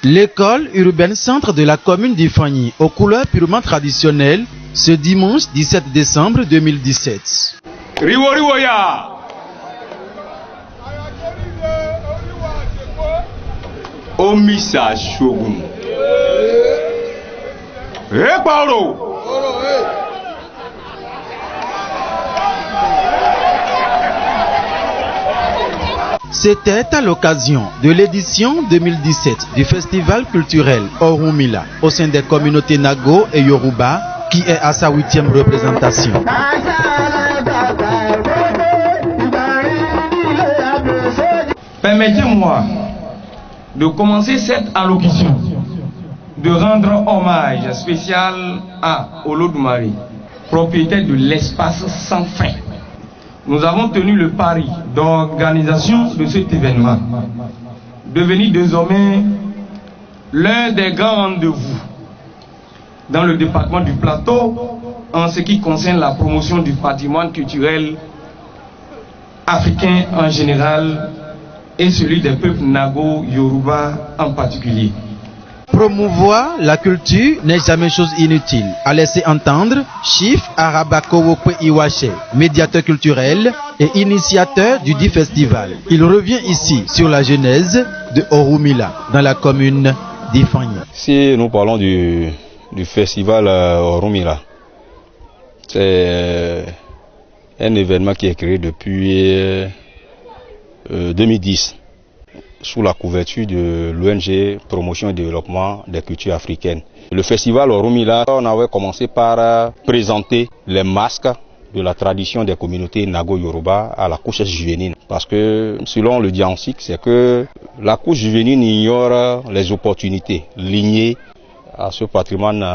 L'école urbaine centre de la commune d'Ifani, aux couleurs purement traditionnelles, ce dimanche 17 décembre 2017. Riworiwoya. Omisa Shogun. C'était à l'occasion de l'édition 2017 du festival culturel Orumila au sein des communautés Nago et Yoruba qui est à sa 8e représentation. Permettez-moi de commencer cette allocution, de rendre hommage spécial à Olodumare, propriétaire de l'espace sans fin. Nous avons tenu le pari d'organisation de cet événement, devenu désormais l'un des grands rendez-vous dans le département du Plateau en ce qui concerne la promotion du patrimoine culturel africain en général et celui des peuples Nago, Yoruba en particulier. Promouvoir la culture n'est jamais chose inutile, a laissé entendre Chief Arabakowokwe Iwache, médiateur culturel et initiateur du dit festival. Il revient ici sur la genèse de Orumila dans la commune d'Ifani. Si nous parlons du festival Orumila, c'est un événement qui est créé depuis 2010. Sous la couverture de l'ONG Promotion et Développement des cultures africaines. Le festival Orumila, on avait commencé par présenter les masques de la tradition des communautés Nago-Yoruba à la couche juvénile. Parce que selon le diagnostic, c'est que la couche juvénile ignore les opportunités liées à ce patrimoine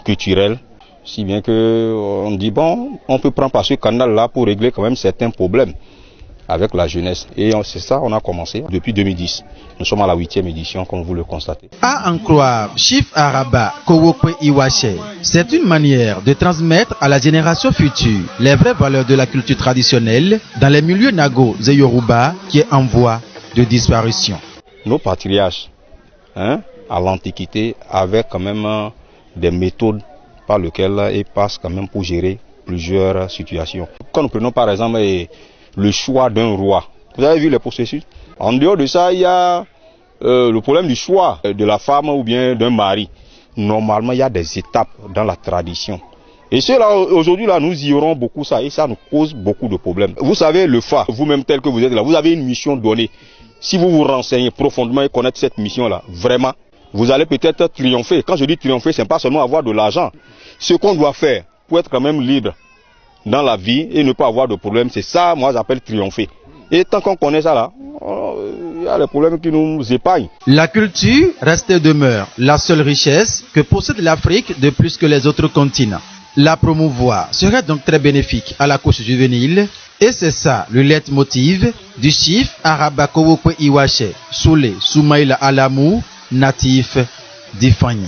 culturel. Si bien qu'on dit, bon, on peut prendre par ce canal-là pour régler quand même certains problèmes avec la jeunesse. Et c'est ça, on a commencé depuis 2010. Nous sommes à la 8e édition, comme vous le constatez. À en croire Chief Araba Kowokwe Iwache, c'est une manière de transmettre à la génération future les vraies valeurs de la culture traditionnelle dans les milieux Nago et Yoruba qui est en voie de disparition. Nos patriarches, à l'Antiquité, avaient quand même des méthodes par lesquelles ils passent quand même pour gérer plusieurs situations. Quand nous prenons par exemple le choix d'un roi. Vous avez vu les processus? En dehors de ça, il y a le problème du choix de la femme ou bien d'un mari. Normalement, il y a des étapes dans la tradition. Et cela, aujourd'hui, là, nous ignorons beaucoup ça et ça nous cause beaucoup de problèmes. Vous savez, le FA, vous-même tel que vous êtes là, vous avez une mission donnée. Si vous vous renseignez profondément et connaître cette mission-là, vraiment, vous allez peut-être triompher. Quand je dis triompher, c'est pas seulement avoir de l'argent. Ce qu'on doit faire pour être quand même libre dans la vie et ne pas avoir de problème, c'est ça, moi j'appelle triompher. Et tant qu'on connaît ça là, il y a les problèmes qui nous épargnent. La culture reste et demeure la seule richesse que possède l'Afrique de plus que les autres continents. La promouvoir serait donc très bénéfique à la couche juvénile et c'est ça le leitmotiv du Chief Arabakowokwe Iwache, Soulé Soumaïla Alamou, natif d'Ifani.